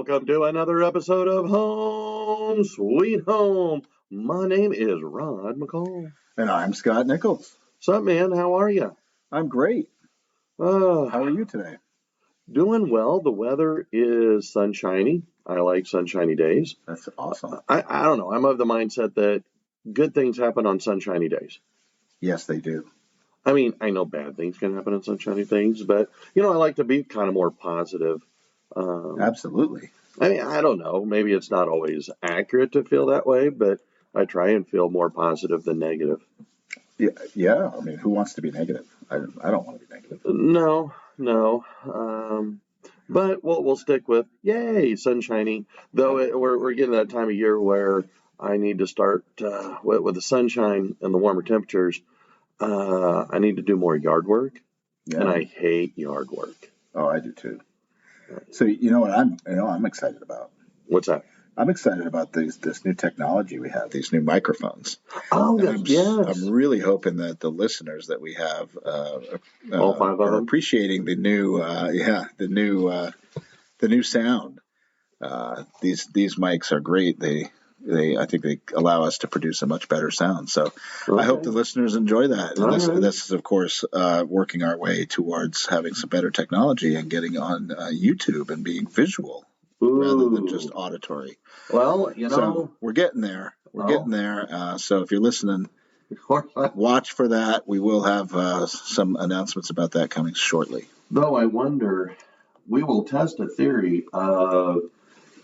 Welcome to another episode of Home Sweet Home. My name is Rod McCall. And I'm Scott Nichols. What's up, man? How are you? I'm great. How are you today? Doing well. The weather is sunshiny. I like sunshiny days. That's awesome. I don't know. I'm of the mindset that good things happen on sunshiny days. Yes, they do. I mean, I know bad things can happen on sunshiny things, but, I like to be kind of more positive. Absolutely. I mean, I don't know. Maybe it's not always accurate to feel that way, but I try and feel more positive than negative. Yeah. I mean, who wants to be negative? I don't want to be negative. No. But we'll stick with yay, sunshiny. Though we're getting that time of year where I need to start with the sunshine and the warmer temperatures. I need to do more yard work, and I hate yard work. Oh, I do too. So you know what I'm excited about? What's that? I'm excited about this new technology we have, these new microphones. Oh, yes. I'm really hoping that the listeners that we have all five of are them appreciating the new sound. These mics are great. I think they allow us to produce a much better sound. So okay. I hope the listeners enjoy that. And this is, of course, working our way towards having some better technology and getting on YouTube and being visual rather than just auditory. Well, so we're getting there. We're getting there. So if you're listening, watch for that. We will have some announcements about that coming shortly. Though I wonder, we will test a theory of,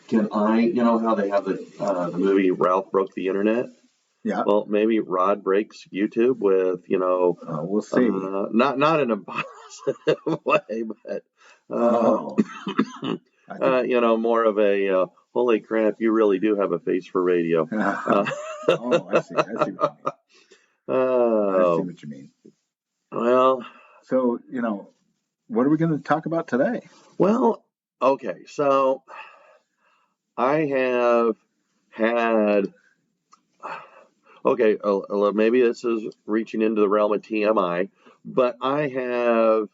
can I, how they have the movie Ralph Broke the Internet? Yeah. Well, maybe Rod breaks YouTube with, we'll see. Not in a positive way, but, more of a, holy crap, you really do have a face for radio. I see what you mean. I see what you mean. Well. So, what are we going to talk about today? Well, okay, so I have had, maybe this is reaching into the realm of TMI, but I have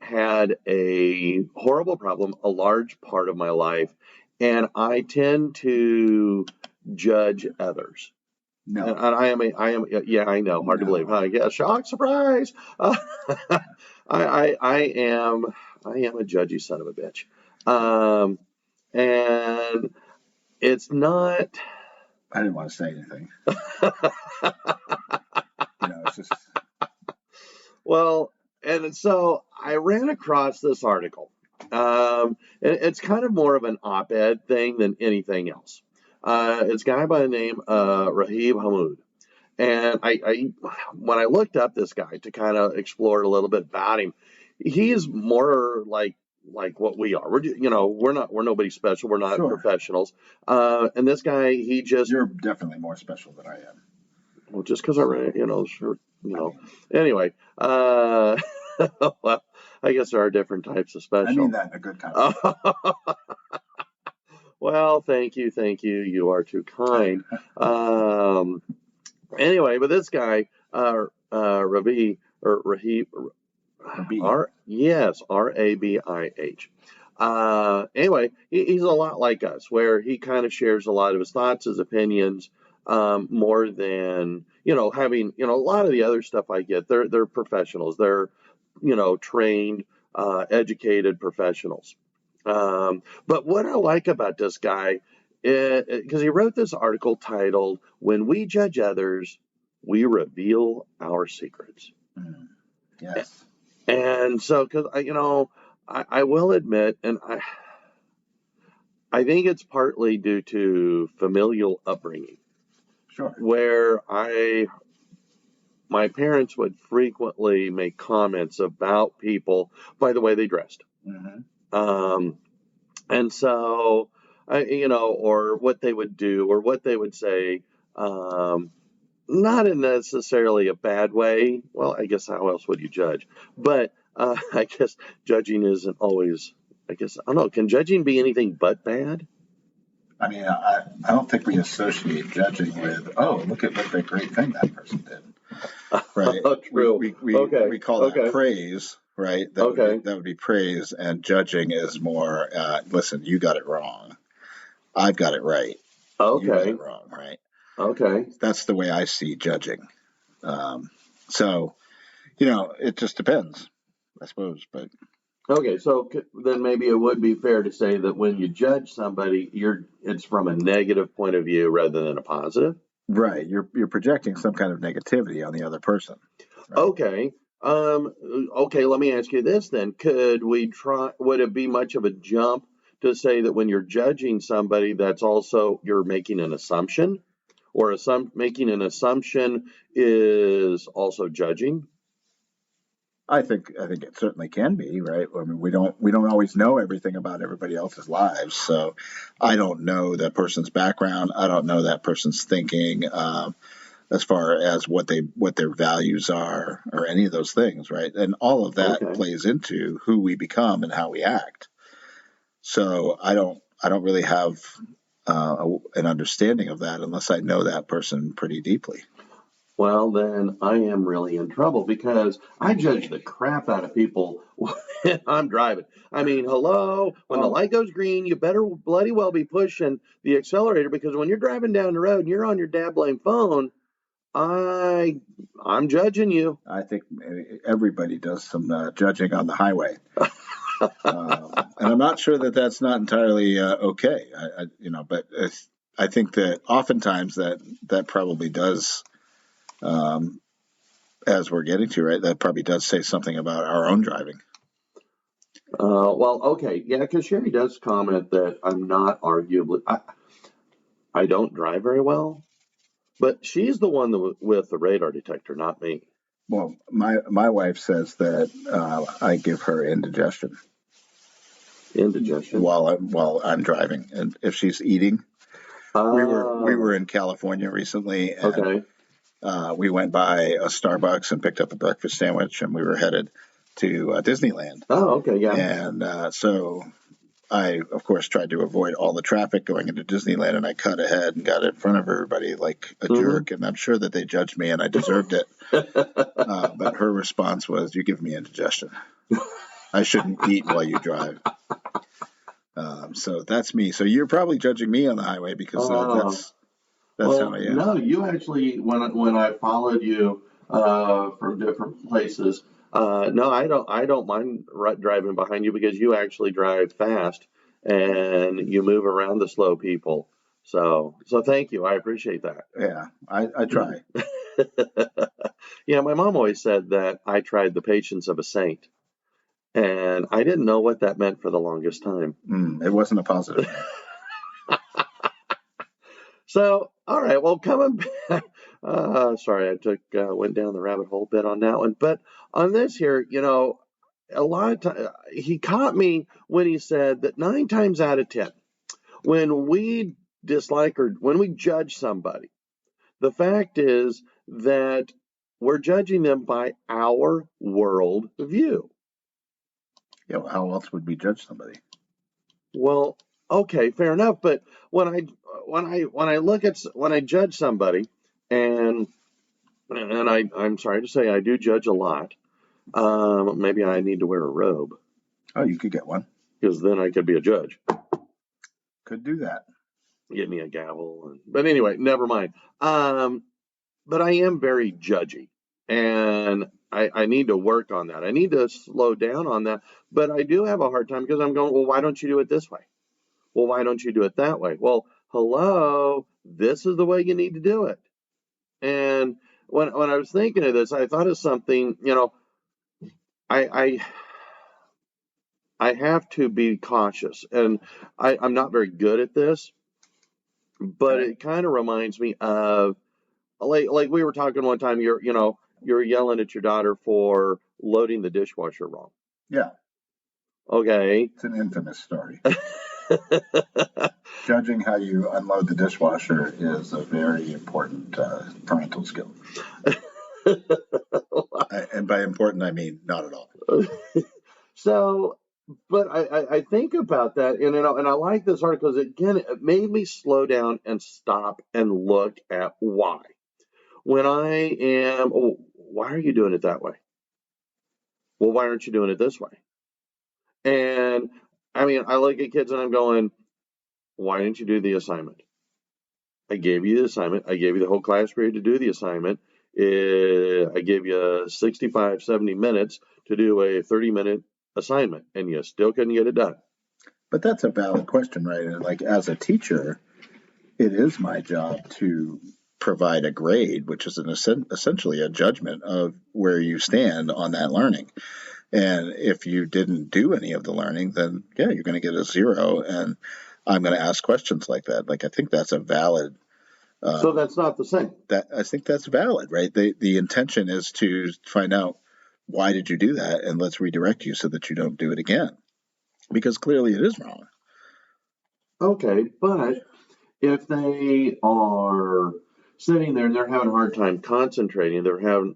had a horrible problem a large part of my life, and I tend to judge others. No. And I know, hard to believe. Huh? Yeah, shock, surprise. I am a judgy son of a bitch. And it's not. I didn't want to say anything. It's just. Well, and so I ran across this article. And it's kind of more of an op-ed thing than anything else. It's a guy by the name Rahib Hammoud. And when I looked up this guy to kind of explore a little bit about him, he's more like what we are. We're nobody special. We're not professionals. And this guy, you're definitely more special than I am. Well, just because I ran, Anyway, well, I guess there are different types of special. I mean that in a good kind of way. Well, thank you. You are too kind. Anyway, but this guy, Rahib, Rabih. Anyway, he's a lot like us, where he kind of shares a lot of his thoughts, his opinions, more than, having, a lot of the other stuff I get. They're professionals. They're, trained, educated professionals. But what I like about this guy, because he wrote this article titled, "When We Judge Others, We Reveal Our Secrets." Yes. And so, because, I will admit, and I think it's partly due to familial upbringing. Sure. Where my parents would frequently make comments about people by the way they dressed. Mm-hmm. And so, or what they would do or what they would say, not in necessarily a bad way. Well, I guess how else would you judge? But I guess judging isn't always, I don't know. Can judging be anything but bad? I mean, I don't think we associate judging with, look at what great thing that person did. Right? True. We call that praise, right? Okay. That would be praise, and judging is more. Listen, you got it wrong. I've got it right. You got Okay. it wrong, right? Okay. That's the way I see judging. Um, so it just depends, I suppose. But Okay. So then maybe it would be fair to say that when you judge somebody, it's from a negative point of view rather than a positive. right, you're projecting some kind of negativity on the other person, right? Okay. Okay, let me ask you this then. Would it be much of a jump to say that when you're judging somebody, that's also you're making an assumption? Or making an assumption is also judging? I think it certainly can be, right? I mean, we don't always know everything about everybody else's lives, so I don't know that person's background. I don't know that person's thinking as far as what their values are or any of those things, right? And all of that Okay. plays into who we become and how we act. So I don't really have an understanding of that unless I know that person pretty deeply. Well, then I am really in trouble because I judge the crap out of people when I'm driving. I mean, hello, when the Well, light goes green, you better bloody well be pushing the accelerator because when you're driving down the road and you're on your dabbling phone, I I'm judging you. I think everybody does some judging on the highway, and I'm not sure that that's not entirely okay. But I think that oftentimes that probably does, um, as we're getting to, right, that probably does say something about our own driving. Well, okay, yeah, because Sherry does comment that I'm not arguably I don't drive very well, but she's the one with the radar detector, not me. Well, my wife says that I give her indigestion Indigestion. while I'm driving, and if she's eating, we were Oh, in California recently, and okay. we went by a Starbucks and picked up a breakfast sandwich, and we were headed to Disneyland. Oh, okay, yeah. And so I, of course, tried to avoid all the traffic going into Disneyland, and I cut ahead and got in front of everybody like a Hmm. jerk. And I'm sure that they judged me, and I deserved it. But her response was, "You give me indigestion. I shouldn't eat while you drive." So that's me. So you're probably judging me on the highway because Oh, that's how well, I am. no, you actually, when I followed you from different places, no, I don't mind driving behind you because you actually drive fast and you move around the slow people. So thank you. I appreciate that. Yeah, I try. Yeah, my mom always said that I tried the patience of a saint, and I didn't know what that meant for the longest time. It wasn't a positive thing. So, all right, well, coming back, sorry, went down the rabbit hole a bit on that one, but on this here, a lot of time he caught me when he said that 9 times out of 10, when we dislike or when we judge somebody, the fact is that we're judging them by our world view. How else would we judge somebody? Well, okay, fair enough. But when I judge somebody, and I'm sorry to say I do judge a lot. Maybe I need to wear a robe Oh, you could get one. because then I could be a judge. Could do that. Get me a gavel. But anyway, never mind. But I am very judgy, and I need to work on that. I need to slow down on that. But I do have a hard time because I'm going, well, why don't you do it this way? Well, why don't you do it that way? Well, hello, this is the way you need to do it. And when I was thinking of this, I thought of something. I I have to be cautious, and I'm not very good at this, but Okay. it kind of reminds me of like we were talking one time. You're yelling at your daughter for loading the dishwasher wrong. Yeah, Okay. it's an infamous story. Judging how you unload the dishwasher is a very important parental skill. And by important, I mean not at all. So, but I think about that, and I like this article because again, it made me slow down and stop and look at why. When I am, oh, why are you doing it that way? Well, why aren't you doing it this way? And I mean, I look at kids and I'm going, why didn't you do the assignment? I gave you the assignment. I gave you the whole class period to do the assignment. I gave you 65, 70 minutes to do a 30-minute assignment, and you still couldn't get it done. But that's a valid question, right? And like as a teacher, it is my job to provide a grade, which is essentially a judgment of where you stand on that learning. And if you didn't do any of the learning, then yeah, you're going to get a 0. And I'm going to ask questions like that. Like I think that's a valid. So that's not the same. That I think that's valid, right? The intention is to find out why did you do that, and let's redirect you so that you don't do it again, because clearly it is wrong. Okay, but if they are sitting there and they're having a hard time concentrating, because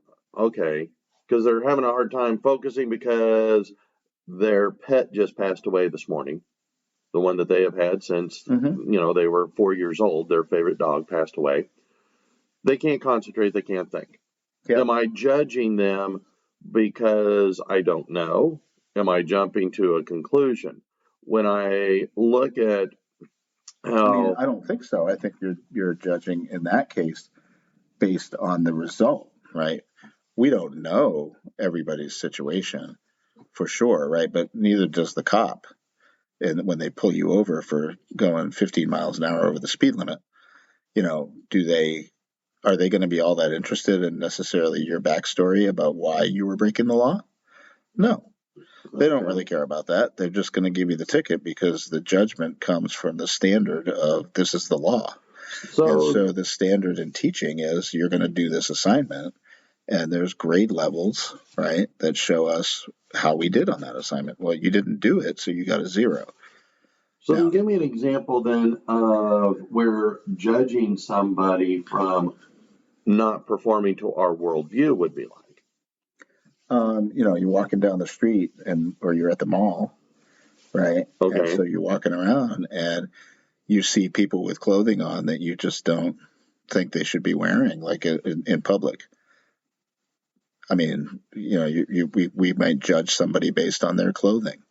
they're having a hard time focusing because their pet just passed away this morning, the one that they have had since they were 4 years old. Their favorite dog passed away. They can't concentrate. They can't think. Yep. Am I judging them because I don't know? Am I jumping to a conclusion? When I look at how... I don't think so. I think you're judging in that case based on the result, right? We don't know everybody's situation for sure, right? But neither does the cop. And when they pull you over for going 15 miles an hour over the speed limit, are they going to be all that interested in necessarily your backstory about why you were breaking the law? No, they don't really care about that. They're just going to give you the ticket because the judgment comes from the standard of this is the law. So the standard in teaching is you're going to do this assignment, and there's grade levels, right, that show us how we did on that assignment. Well, you didn't do it, so you got a 0. So then give me an example then of where judging somebody from not performing to our worldview would be like. You're walking down the street or you're at the mall, right? Okay. And so you're walking around and you see people with clothing on that you just don't think they should be wearing, like in public. I mean, we might judge somebody based on their clothing,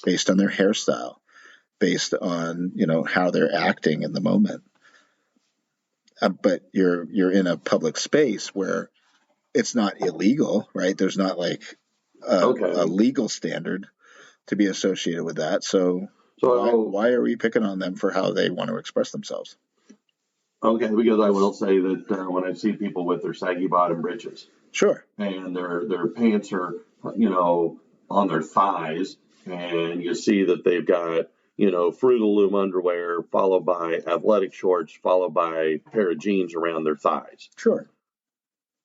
based on their hairstyle, based on how they're acting in the moment. But you're in a public space where it's not illegal, right? There's not like a legal standard to be associated with that. So why are we picking on them for how they want to express themselves? Okay, because I will say that when I see people with their saggy bottom breeches, sure, and their pants are on their thighs, and you see that they've got Fruit of the Loom underwear, followed by athletic shorts, followed by a pair of jeans around their thighs. Sure.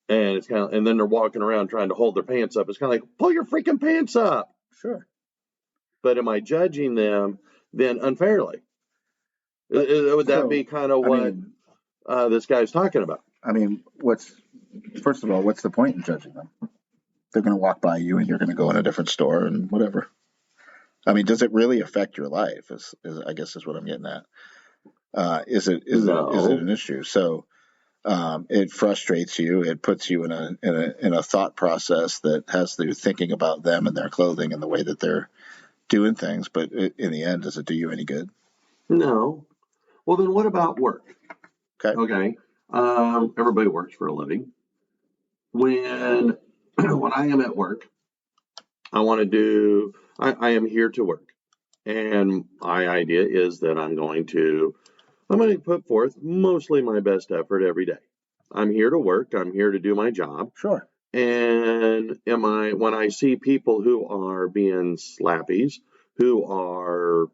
And it's and then they're walking around trying to hold their pants up. It's kind of like, pull your freaking pants up. Sure. But am I judging them then unfairly? Would that be kind of what this guy's talking about? I mean, first of all, what's the point in judging them? They're going to walk by you and you're going to go in a different store and whatever. I mean, does it really affect your life? I guess is what I'm getting at. Is it an issue? So it frustrates you. It puts you in a thought process that has to do thinking about them and their clothing and the way that they're doing things. But in the end, does it do you any good? No. Well, then what about work? Okay. Everybody works for a living. When I am at work, I am here to work. And my idea is that I'm going to put forth mostly my best effort every day. I'm here to work. I'm here to do my job. Sure. And when I see people who are being slappies, who are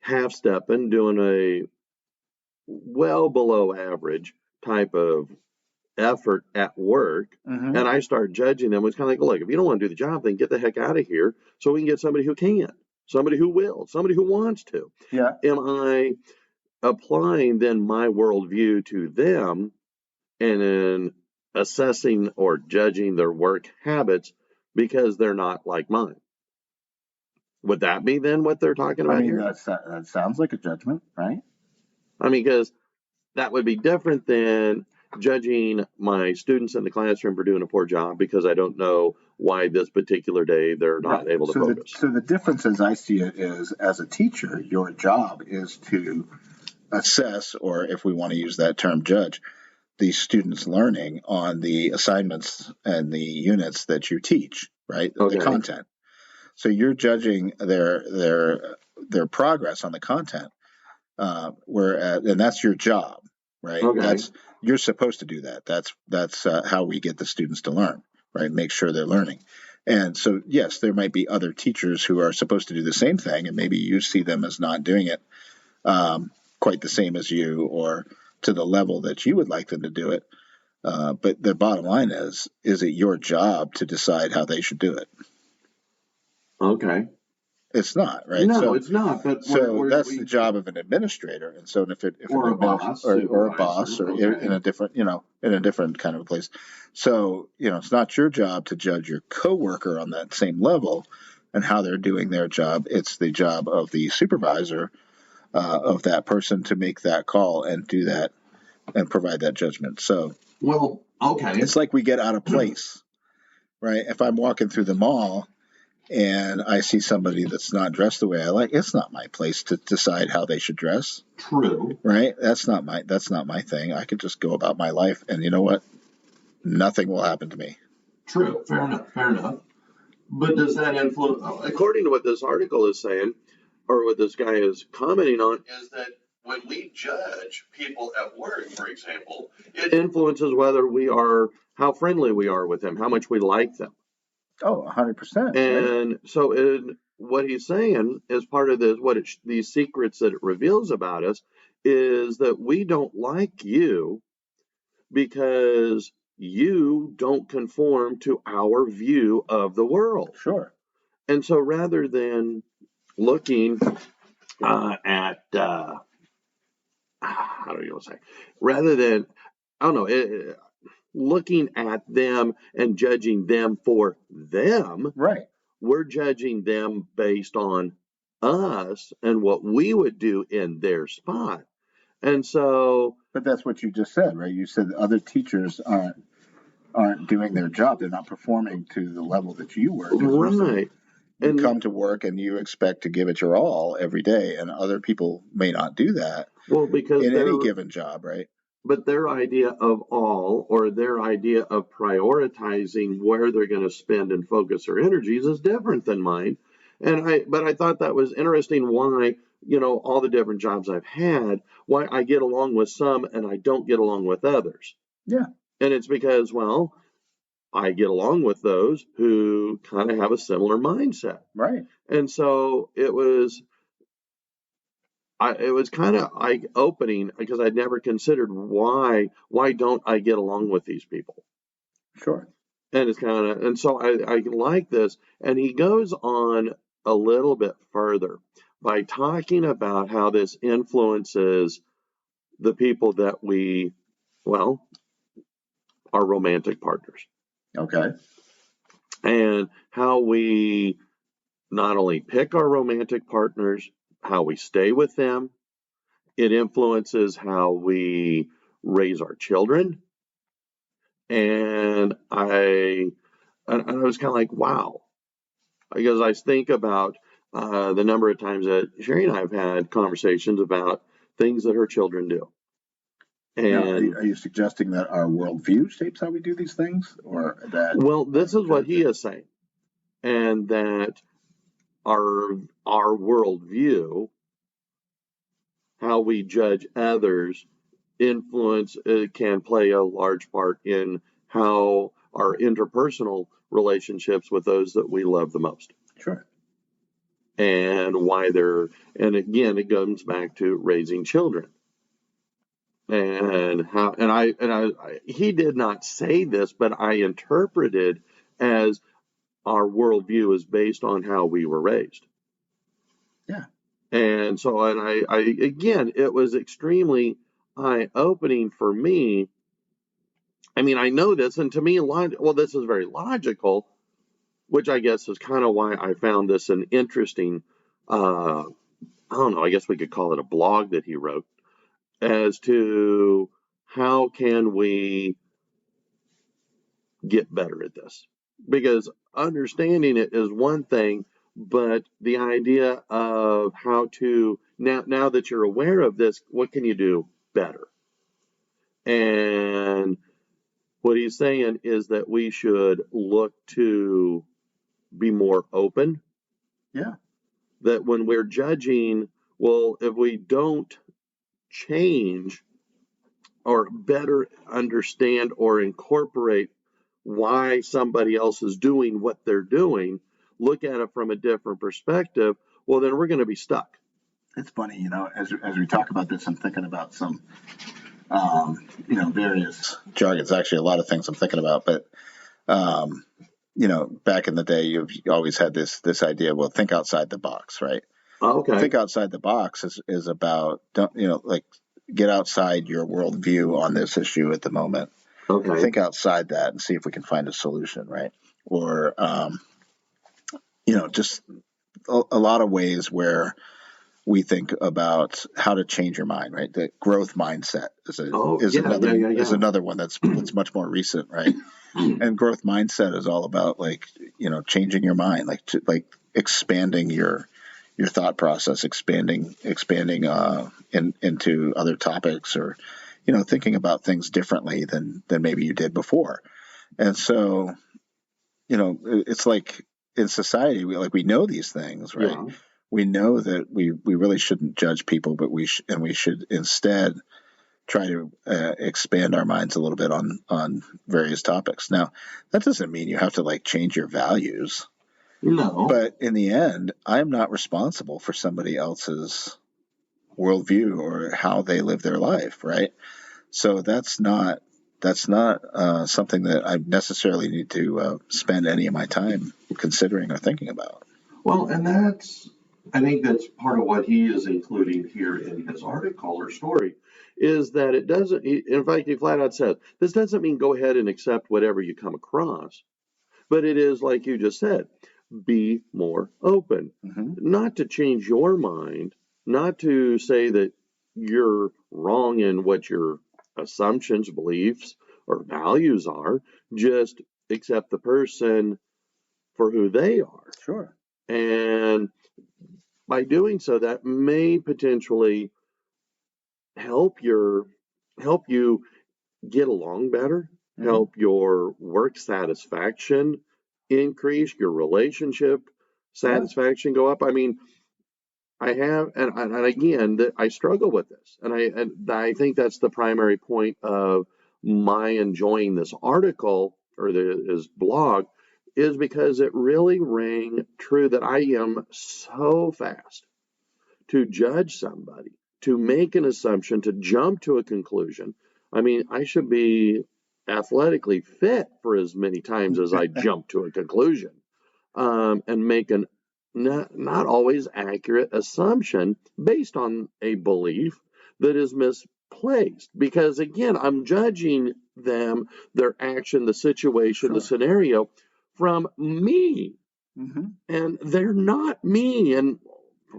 half-stepping, doing a well below average type of effort at work, and I start judging them, it's kind of like, look, if you don't want to do the job, then get the heck out of here so we can get somebody who can, somebody who will, somebody who wants to. Yeah. Am I applying then my worldview to them and then assessing or judging their work habits because they're not like mine? Would that be then what they're talking about here? That sounds like a judgment, right? I mean, because that would be different than judging my students in the classroom for doing a poor job because I don't know why this particular day they're not able to focus. So the difference as I see it is, as a teacher, your job is to assess, or if we want to use that term, judge the students' learning on the assignments and the units that you teach, right? Okay. The content. So you're judging their progress on the content, and that's your job, right? Okay. You're supposed to do that. That's how we get the students to learn, right? Make sure they're learning. And so, yes, there might be other teachers who are supposed to do the same thing, and maybe you see them as not doing it quite the same as you, or to the level that you would like them to do it. But the bottom line is it your job to decide how they should do it? Okay. It's not, right? No, it's not. But that's the job of an administrator. And so if or an a boss, or a boss, or okay. in a different kind of place. So, it's not your job to judge your coworker on that same level and how they're doing their job. It's the job of the supervisor of that person to make that call and do that and provide that judgment. So, well, okay. It's like we get out of place, right? If I'm walking through the mall and I see somebody that's not dressed the way I like, it's not my place to decide how they should dress. True. Right? That's not my thing. I could just go about my life, and you know what? Nothing will happen to me. True. Fair enough. But does that influence, according to what this article is saying, or what this guy is commenting on, is that when we judge people at work, for example, it influences how friendly we are with them, how much we like them. Oh, 100%. And so what he's saying is part of this, these secrets that it reveals about us is that we don't like you because you don't conform to our view of the world. Sure. And so rather than looking at, how do you say, rather than, I don't know, looking at them and judging them for them, right? We're judging them based on us and what we would do in their spot. And so, but that's what you just said, right? You said other teachers aren't doing their job. They're not performing to the level that you were. Right. You come to work and you expect to give it your all every day, and other people may not do that. Well, because in any given job, right? But their idea of all, or their idea of prioritizing where they're going to spend and focus their energies, is different than mine. But I thought that was interesting. Why, all the different jobs I've had, why I get along with some and I don't get along with others. Yeah. And it's because, well, I get along with those who kind of have a similar mindset. Right. And so it was kind of eye-opening because I'd never considered why don't I get along with these people? Sure. And it's and so I like this. And he goes on a little bit further by talking about how this influences the people that are romantic partners. Okay. And how we not only pick our romantic partners, how we stay with them. It influences how we raise our children. And I was kind of like, wow, because I think about the number of times that Sherry and I have had conversations about things that her children do. And now, are you suggesting that our worldview shapes how we do these things, or that? Well, this is what he is saying, and that our worldview, how we judge others, can play a large part in how our interpersonal relationships with those that we love the most. Sure. And and again, it comes back to raising children. And he did not say this, but I interpreted as our worldview is based on how we were raised. Yeah. And so, again, it was extremely eye-opening for me. I mean, I know this, and to me, this is very logical, which I guess is kind of why I found this an interesting, I don't know, I guess we could call it a blog that he wrote, as to how can we get better at this. because understanding it is one thing, but the idea of how to now that you're aware of this, what can you do better? And what he's saying is that we should look to be more open. Yeah. That when we're judging, well, if we don't change or better understand or incorporate why somebody else is doing what they're doing, look at it from a different perspective, well, then we're going to be stuck. It's funny, as we talk about this, I'm thinking about some, various jargons. Actually, a lot of things I'm thinking about, but, back in the day, you've always had this idea, well, think outside the box, right? Okay. Think outside the box is about, get outside your worldview on this issue at the moment. Okay. Think outside that and see if we can find a solution, right? Or, just a lot of ways where we think about how to change your mind, right? The growth mindset is another one that's much more recent, right? And growth mindset is all about changing your mind, expanding your thought process, expanding into other topics, or thinking about things differently than maybe you did before. And so it's like in society we know these things, right? Yeah. We know that we really shouldn't judge people, but we should instead try to expand our minds a little bit on various topics. Now, that doesn't mean you have to change your values. No. But in the end, I'm not responsible for somebody else's worldview or how they live their life, right? So that's not something that I necessarily need to spend any of my time considering or thinking about. Well, and I think that's part of what he is including here in his article or story, is that it doesn't, in fact, he flat out says, this doesn't mean go ahead and accept whatever you come across, but it is, like you just said, be more open. Mm-hmm. Not to change your mind, not to say that you're wrong in what your assumptions, beliefs, or values are, just accept the person for who they are. Sure. And by doing so, that may potentially help you get along better, Mm-hmm. help your work satisfaction increase, your relationship satisfaction go up. I mean, I have, and again, I struggle with this, and I think that's the primary point of my enjoying this article or his blog, is because it really rang true that I am so fast to judge somebody, to make an assumption, to jump to a conclusion. I mean, I should be athletically fit for as many times as I jump to a conclusion, and make an not always accurate assumption based on a belief that is misplaced. Because again, I'm judging them, their action, the situation, Sure. the scenario from me. Mm-hmm. And they're not me. And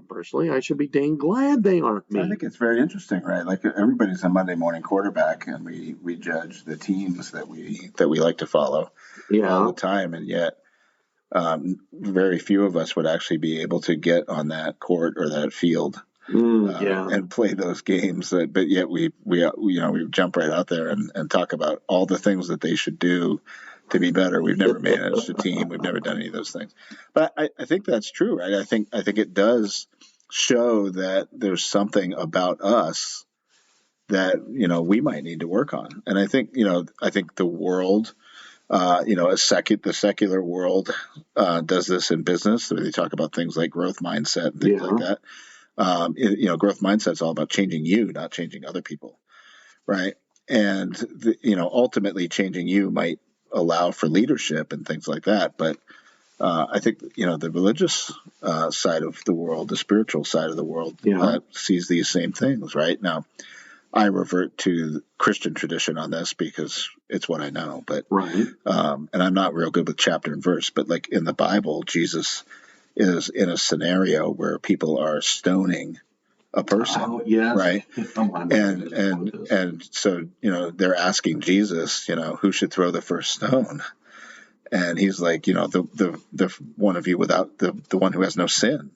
personally, I should be dang glad they aren't me. I think it's very interesting, right? Like everybody's a Monday morning quarterback, and we judge the teams that we like to follow all the time, and yet very few of us would actually be able to get on that court or that field and play those games. But yet we jump right out there and talk about all the things that they should do to be better. We've never managed a team. We've never done any of those things. But I think that's true, right? I think it does show that there's something about us that we might need to work on. And I think the world, the secular world does this in business. They talk about things like growth mindset and things like that. Growth mindset is all about changing you, not changing other people, right? And ultimately, changing you might allow for leadership and things like that. But I think the religious side of the world, the spiritual side of the world, sees these same things, right? Now, I revert to Christian tradition on this because it's what I know. But and I'm not real good with chapter and verse. But like in the Bible, Jesus is in a scenario where people are stoning a person, right? And so they're asking Jesus, who should throw the first stone. And he's like, the one of you without the one who has no sin,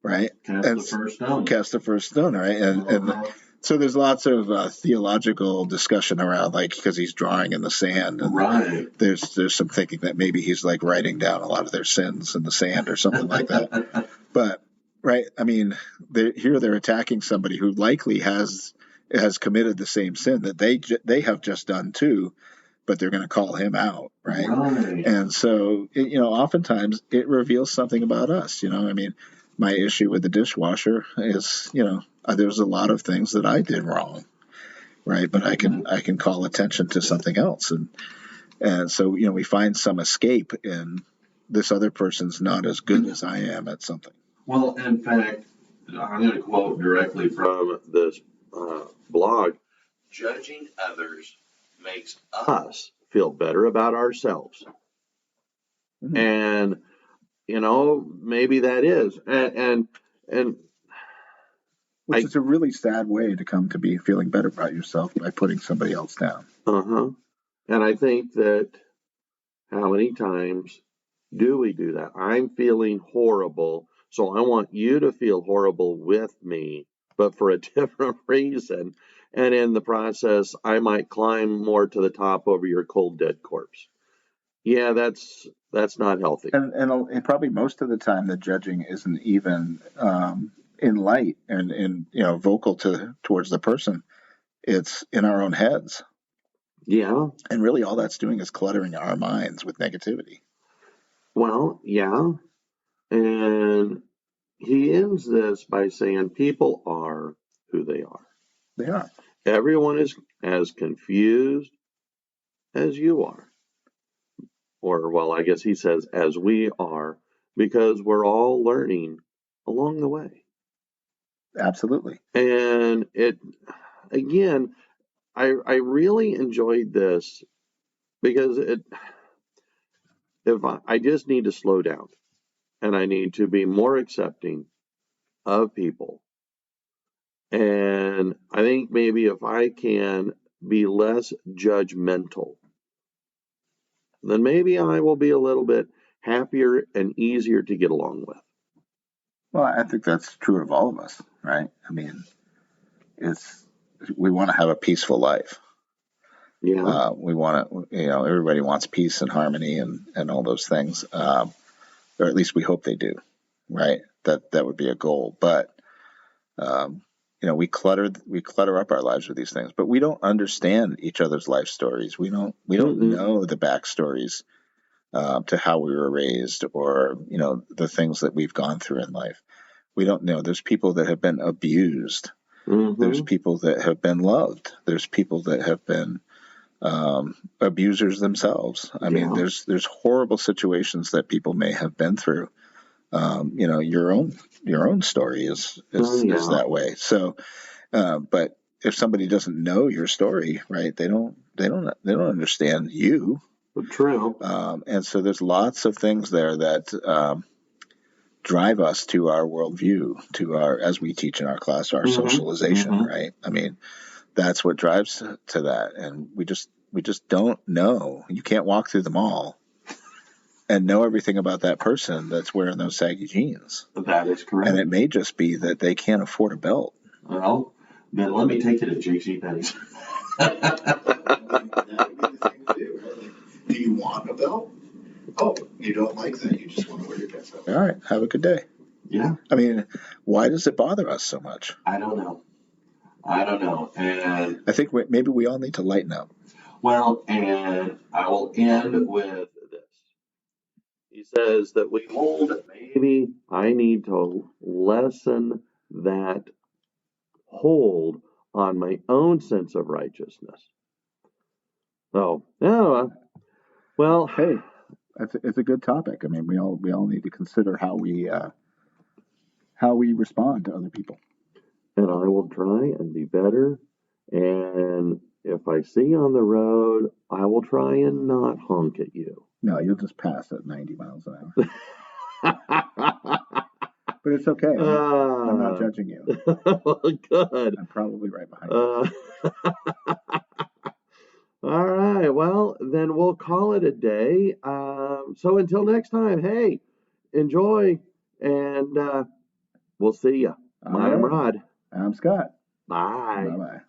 right? Cast the first stone. Cast the first stone, right? And so there's lots of theological discussion around, like, because he's drawing in the sand, and right. There's some thinking that maybe he's like writing down a lot of their sins in the sand or something like that. But right, I mean, they're attacking somebody who likely has committed the same sin that they have just done too, but they're going to call him out, right? And so, oftentimes it reveals something about us. I mean, my issue with the dishwasher is, there's a lot of things that I did wrong, right? But I can call attention to something else, and so we find some escape in this other person's not as good as I am at something. Well, in fact, I'm going to quote directly from this blog: "Judging others makes us feel better about ourselves," and maybe that is, and which is a really sad way to come to be feeling better about yourself, by putting somebody else down. And I think that how many times do we do that? I'm feeling horrible, so I want you to feel horrible with me, but for a different reason. And in the process, I might climb more to the top over your cold, dead corpse. Yeah, that's not healthy. And probably most of the time, the judging isn't even in light and vocal towards the person. It's in our own heads. Yeah. And really all that's doing is cluttering our minds with negativity. Well, yeah. And he ends this by saying people are who they are. They are. Everyone is as confused as you are. Or, well, I guess he says as we are, because we're all learning along the way. Absolutely. And again, I really enjoyed this because I just need to slow down, and I need to be more accepting of people. And I think maybe if I can be less judgmental, then maybe I will be a little bit happier and easier to get along with. Well, I think that's true of all of us, right? I mean, we want to have a peaceful life. Yeah. We want to, everybody wants peace and harmony and all those things, or at least we hope they do, right? That would be a goal. But we clutter up our lives with these things, but we don't understand each other's life stories. We don't know the backstories to how we were raised, or the things that we've gone through in life. We don't know. There's people that have been abused. There's people that have been loved. There's people that have been abusers themselves. I mean, there's horrible situations that people may have been through. Your own story is that way. So, but if somebody doesn't know your story, right, they don't understand you. True. And so there's lots of things there that drive us to our worldview, to our, as we teach in our class, our socialization, right? I mean, that's what drives to that, and we just don't know. You can't walk through the mall and know everything about that person that's wearing those saggy jeans. That is correct. And it may just be that they can't afford a belt. Well, then let me take you to JCPenney's. Do you want a belt? Oh, you don't like that. You just want to wear your pants up. All right. Have a good day. Yeah. I mean, why does it bother us so much? I don't know. And I think maybe we all need to lighten up. Well, and I will end with this. He says that maybe I need to lessen that hold on my own sense of righteousness. Oh, yeah. Well, hey, it's a good topic. I mean, we all need to consider how we respond to other people. And I will try and be better. And if I see you on the road, I will try and not honk at you. No, you'll just pass at 90 miles an hour. But it's okay. I'm not judging you. Good. I'm probably right behind you. All right. Well, then we'll call it a day. So until next time, hey, enjoy, and we'll see you. All I'm right. Rod. I'm Scott. Bye. Bye bye.